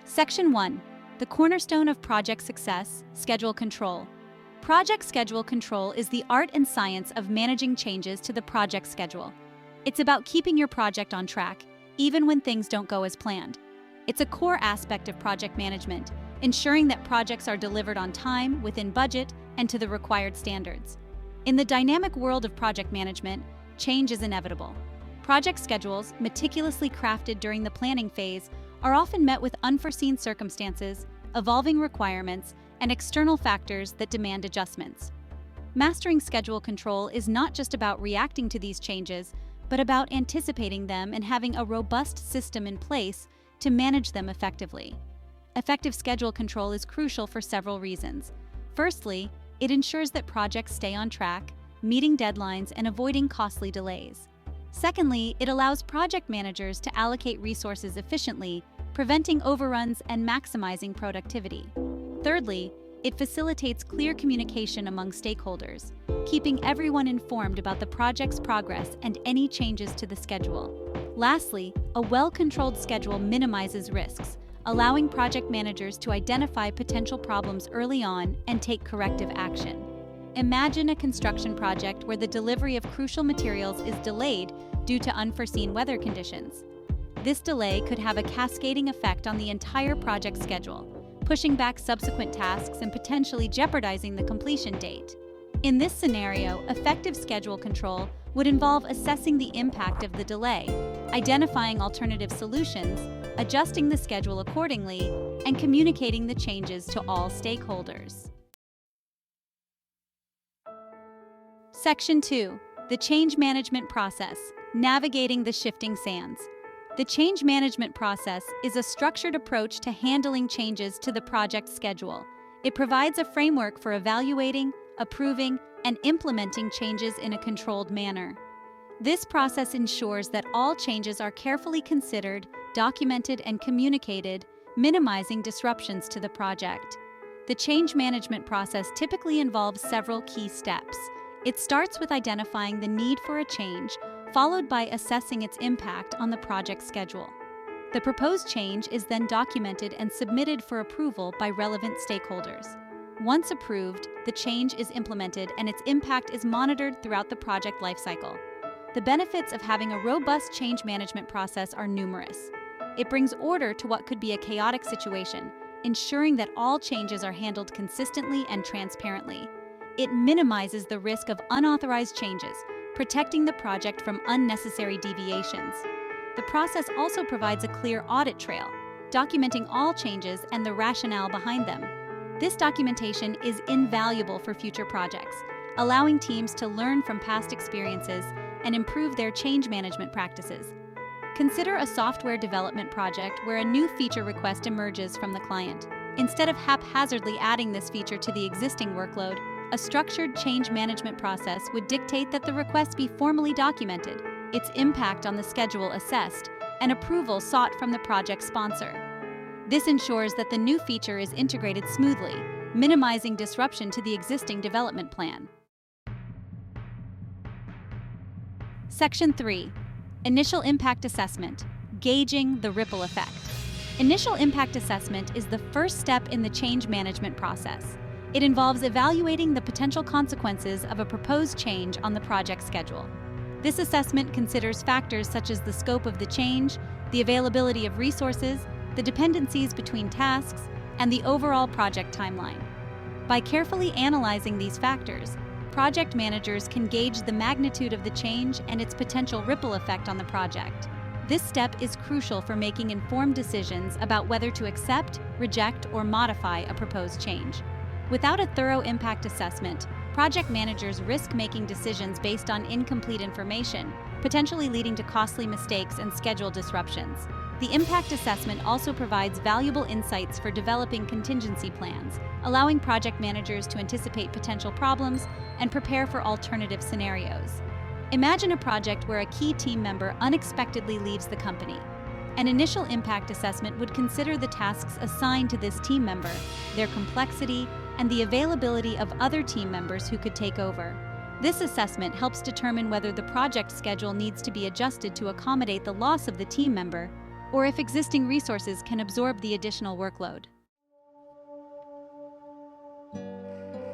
Section 1. The cornerstone of project success, schedule control. Project schedule control is the art and science of managing changes to the project schedule. It's about keeping your project on track, even when things don't go as planned. It's a core aspect of project management, ensuring that projects are delivered on time, within budget, and to the required standards. In the dynamic world of project management, change is inevitable. Project schedules, meticulously crafted during the planning phase, are often met with unforeseen circumstances, evolving requirements, and external factors that demand adjustments. Mastering schedule control is not just about reacting to these changes, but about anticipating them and having a robust system in place to manage them effectively. Effective schedule control is crucial for several reasons. Firstly, it ensures that projects stay on track, meeting deadlines and avoiding costly delays. Secondly, it allows project managers to allocate resources efficiently, preventing overruns and maximizing productivity. Thirdly, it facilitates clear communication among stakeholders, keeping everyone informed about the project's progress and any changes to the schedule. Lastly, a well-controlled schedule minimizes risks, allowing project managers to identify potential problems early on and take corrective action. Imagine a construction project where the delivery of crucial materials is delayed due to unforeseen weather conditions. This delay could have a cascading effect on the entire project schedule, pushing back subsequent tasks and potentially jeopardizing the completion date. In this scenario, effective schedule control would involve assessing the impact of the delay, identifying alternative solutions, adjusting the schedule accordingly, and communicating the changes to all stakeholders. Section 2. The change management process, navigating the shifting sands. The change management process is a structured approach to handling changes to the project schedule. It provides a framework for evaluating, approving, and implementing changes in a controlled manner. This process ensures that all changes are carefully considered, documented, and communicated, minimizing disruptions to the project. The change management process typically involves several key steps. It starts with identifying the need for a change, followed by assessing its impact on the project schedule. The proposed change is then documented and submitted for approval by relevant stakeholders. Once approved, the change is implemented and its impact is monitored throughout the project lifecycle. The benefits of having a robust change management process are numerous. It brings order to what could be a chaotic situation, ensuring that all changes are handled consistently and transparently. It minimizes the risk of unauthorized changes, protecting the project from unnecessary deviations. The process also provides a clear audit trail, documenting all changes and the rationale behind them. This documentation is invaluable for future projects, allowing teams to learn from past experiences and improve their change management practices. Consider a software development project where a new feature request emerges from the client. Instead of haphazardly adding this feature to the existing workload, a structured change management process would dictate that the request be formally documented, its impact on the schedule assessed, and approval sought from the project sponsor. This ensures that the new feature is integrated smoothly, minimizing disruption to the existing development plan. Section 3. Initial Impact Assessment, gauging the ripple effect. Initial impact assessment is the first step in the change management process. It involves evaluating the potential consequences of a proposed change on the project schedule. This assessment considers factors such as the scope of the change, the availability of resources, the dependencies between tasks, and the overall project timeline. By carefully analyzing these factors, project managers can gauge the magnitude of the change and its potential ripple effect on the project. This step is crucial for making informed decisions about whether to accept, reject, or modify a proposed change. Without a thorough impact assessment, project managers risk making decisions based on incomplete information, potentially leading to costly mistakes and schedule disruptions. The impact assessment also provides valuable insights for developing contingency plans, allowing project managers to anticipate potential problems and prepare for alternative scenarios. Imagine a project where a key team member unexpectedly leaves the company. An initial impact assessment would consider the tasks assigned to this team member, their complexity, and the availability of other team members who could take over. This assessment helps determine whether the project schedule needs to be adjusted to accommodate the loss of the team member or if existing resources can absorb the additional workload.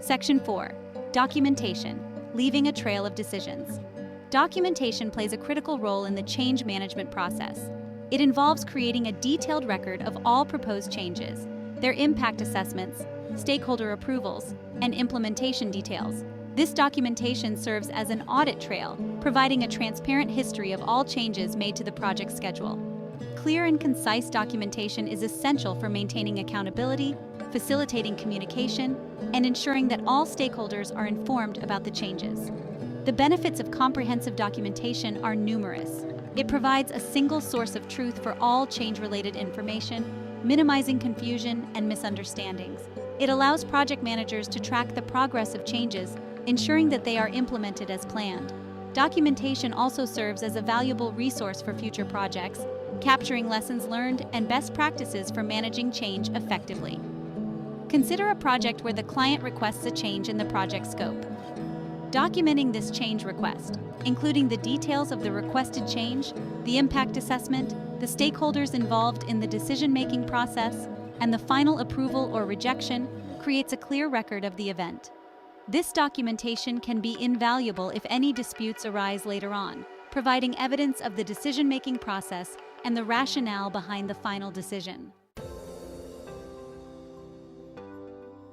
Section 4. Documentation, leaving a trail of decisions. Documentation plays a critical role in the change management process. It involves creating a detailed record of all proposed changes, their impact assessments, stakeholder approvals, and implementation details. This documentation serves as an audit trail, providing a transparent history of all changes made to the project schedule. Clear and concise documentation is essential for maintaining accountability, facilitating communication, and ensuring that all stakeholders are informed about the changes. The benefits of comprehensive documentation are numerous. It provides a single source of truth for all change-related information, minimizing confusion and misunderstandings. It allows project managers to track the progress of changes, ensuring that they are implemented as planned. Documentation also serves as a valuable resource for future projects, capturing lessons learned and best practices for managing change effectively. Consider a project where the client requests a change in the project scope. Documenting this change request, including the details of the requested change, the impact assessment, the stakeholders involved in the decision-making process, and the final approval or rejection, creates a clear record of the event. This documentation can be invaluable if any disputes arise later on, providing evidence of the decision-making process and the rationale behind the final decision.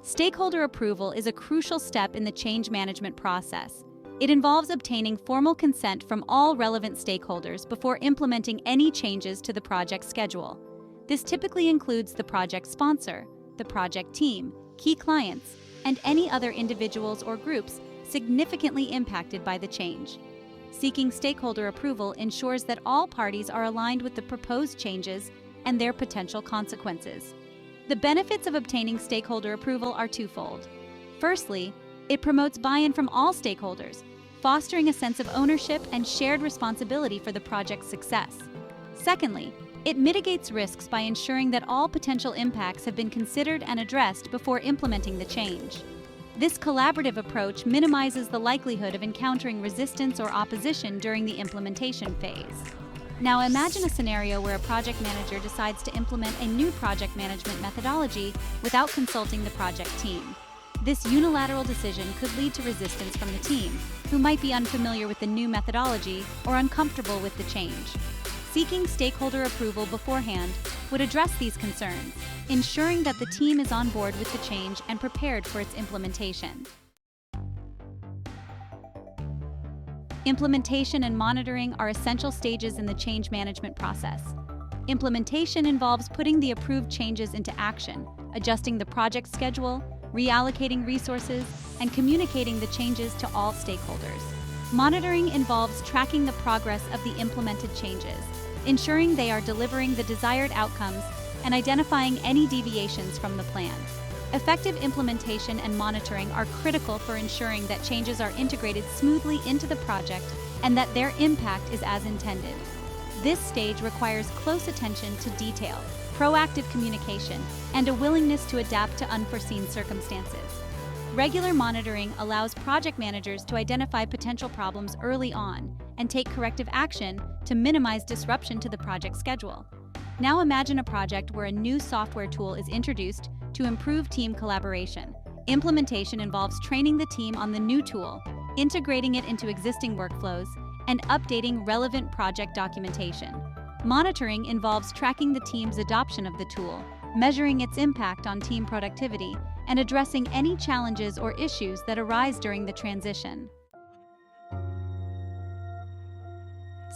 Stakeholder approval is a crucial step in the change management process. It involves obtaining formal consent from all relevant stakeholders before implementing any changes to the project schedule. This typically includes the project sponsor, the project team, key clients, and any other individuals or groups significantly impacted by the change. Seeking stakeholder approval ensures that all parties are aligned with the proposed changes and their potential consequences. The benefits of obtaining stakeholder approval are twofold. Firstly, it promotes buy-in from all stakeholders, fostering a sense of ownership and shared responsibility for the project's success. Secondly, it mitigates risks by ensuring that all potential impacts have been considered and addressed before implementing the change. This collaborative approach minimizes the likelihood of encountering resistance or opposition during the implementation phase. Now imagine a scenario where a project manager decides to implement a new project management methodology without consulting the project team. This unilateral decision could lead to resistance from the team, who might be unfamiliar with the new methodology or uncomfortable with the change. Seeking stakeholder approval beforehand would address these concerns, ensuring that the team is on board with the change and prepared for its implementation. Implementation and monitoring are essential stages in the change management process. Implementation involves putting the approved changes into action, adjusting the project schedule, reallocating resources, and communicating the changes to all stakeholders. Monitoring involves tracking the progress of the implemented changes, ensuring they are delivering the desired outcomes, and identifying any deviations from the plan. Effective implementation and monitoring are critical for ensuring that changes are integrated smoothly into the project and that their impact is as intended. This stage requires close attention to detail, proactive communication, and a willingness to adapt to unforeseen circumstances. Regular monitoring allows project managers to identify potential problems early on and take corrective action to minimize disruption to the project schedule. Now imagine a project where a new software tool is introduced to improve team collaboration. Implementation involves training the team on the new tool, integrating it into existing workflows, and updating relevant project documentation. Monitoring involves tracking the team's adoption of the tool, measuring its impact on team productivity, and addressing any challenges or issues that arise during the transition.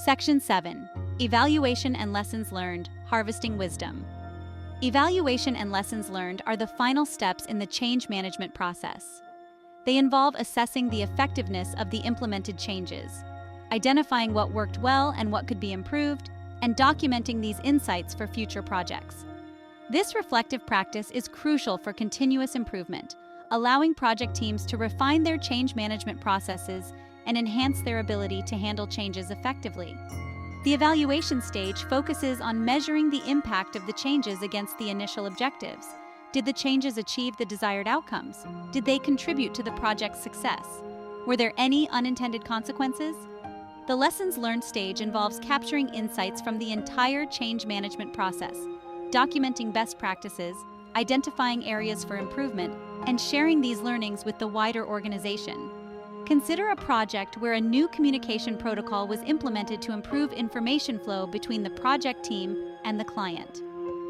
Section 7. Evaluation and Lessons Learned, Harvesting Wisdom. Evaluation and lessons learned are the final steps in the change management process. They involve assessing the effectiveness of the implemented changes, identifying what worked well and what could be improved, and documenting these insights for future projects. This reflective practice is crucial for continuous improvement, allowing project teams to refine their change management processes and enhance their ability to handle changes effectively. The evaluation stage focuses on measuring the impact of the changes against the initial objectives. Did the changes achieve the desired outcomes? Did they contribute to the project's success? Were there any unintended consequences? The lessons learned stage involves capturing insights from the entire change management process, documenting best practices, identifying areas for improvement, and sharing these learnings with the wider organization. Consider a project where a new communication protocol was implemented to improve information flow between the project team and the client.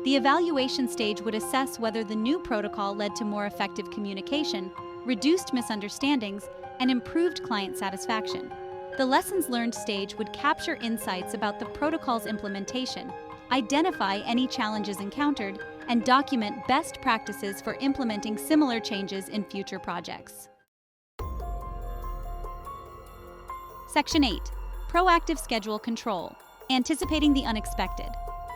The evaluation stage would assess whether the new protocol led to more effective communication, reduced misunderstandings, and improved client satisfaction. The lessons learned stage would capture insights about the protocol's implementation, identify any challenges encountered, and document best practices for implementing similar changes in future projects. Section 8. Proactive schedule control. Anticipating the unexpected.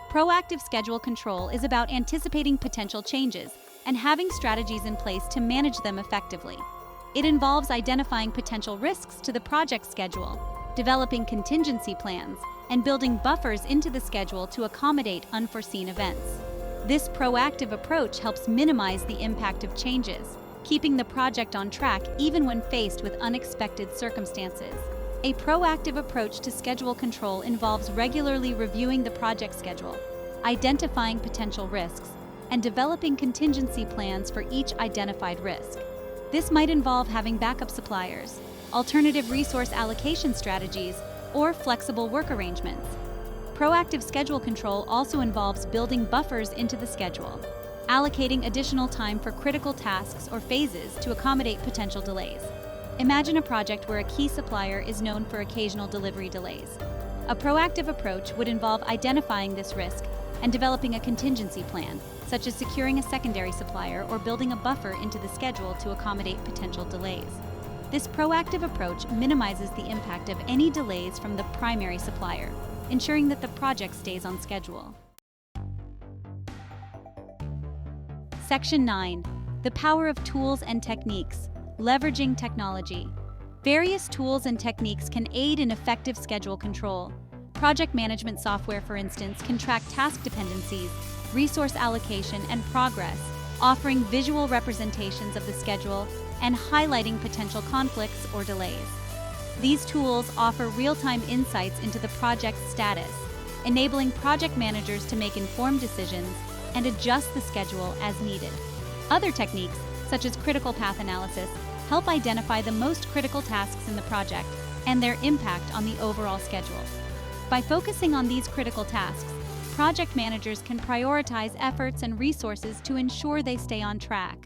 Proactive schedule control is about anticipating potential changes and having strategies in place to manage them effectively. It involves identifying potential risks to the project schedule, developing contingency plans, and building buffers into the schedule to accommodate unforeseen events. This proactive approach helps minimize the impact of changes, keeping the project on track even when faced with unexpected circumstances. A proactive approach to schedule control involves regularly reviewing the project schedule, identifying potential risks, and developing contingency plans for each identified risk. This might involve having backup suppliers, alternative resource allocation strategies, or flexible work arrangements. Proactive schedule control also involves building buffers into the schedule, allocating additional time for critical tasks or phases to accommodate potential delays. Imagine a project where a key supplier is known for occasional delivery delays. A proactive approach would involve identifying this risk and developing a contingency plan, such as securing a secondary supplier or building a buffer into the schedule to accommodate potential delays. This proactive approach minimizes the impact of any delays from the primary supplier, ensuring that the project stays on schedule. Section 9. The power of tools and techniques. Leveraging technology. Various tools and techniques can aid in effective schedule control. Project management software, for instance, can track task dependencies, resource allocation, and progress, offering visual representations of the schedule and highlighting potential conflicts or delays. These tools offer real-time insights into the project's status, enabling project managers to make informed decisions and adjust the schedule as needed. Other techniques, such as critical path analysis, help identify the most critical tasks in the project and their impact on the overall schedule. By focusing on these critical tasks, project managers can prioritize efforts and resources to ensure they stay on track.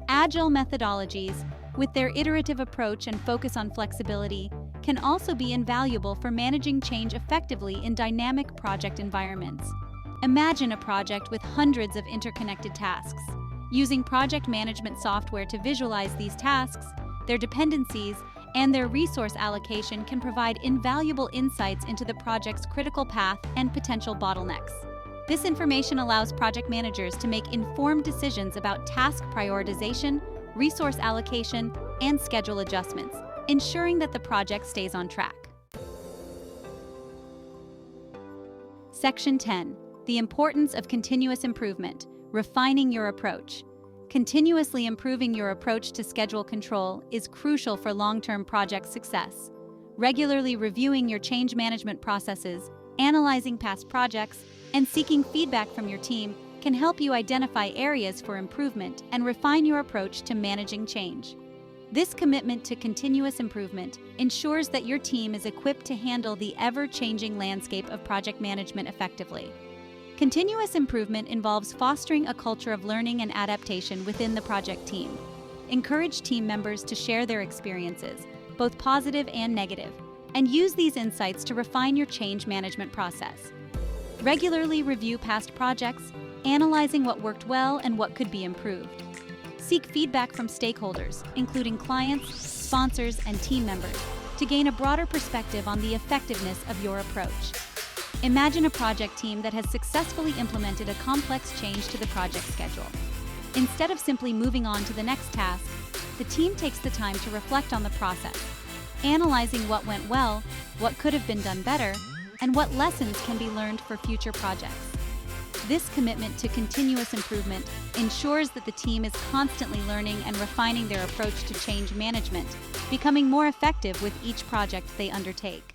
Agile methodologies, with their iterative approach and focus on flexibility, can also be invaluable for managing change effectively in dynamic project environments. Imagine a project with hundreds of interconnected tasks. Using project management software to visualize these tasks, their dependencies, and their resource allocation can provide invaluable insights into the project's critical path and potential bottlenecks. This information allows project managers to make informed decisions about task prioritization, resource allocation, and schedule adjustments, ensuring that the project stays on track. Section 10. The importance of continuous improvement. Refining your approach. Continuously improving your approach to schedule control is crucial for long-term project success. Regularly reviewing your change management processes, analyzing past projects, and seeking feedback from your team can help you identify areas for improvement and refine your approach to managing change. This commitment to continuous improvement ensures that your team is equipped to handle the ever-changing landscape of project management effectively. Continuous improvement involves fostering a culture of learning and adaptation within the project team. Encourage team members to share their experiences, both positive and negative, and use these insights to refine your change management process. Regularly review past projects, analyzing what worked well and what could be improved. Seek feedback from stakeholders, including clients, sponsors, and team members, to gain a broader perspective on the effectiveness of your approach. Imagine a project team that has successfully implemented a complex change to the project schedule. Instead of simply moving on to the next task, the team takes the time to reflect on the process, analyzing what went well, what could have been done better, and what lessons can be learned for future projects. This commitment to continuous improvement ensures that the team is constantly learning and refining their approach to change management, becoming more effective with each project they undertake.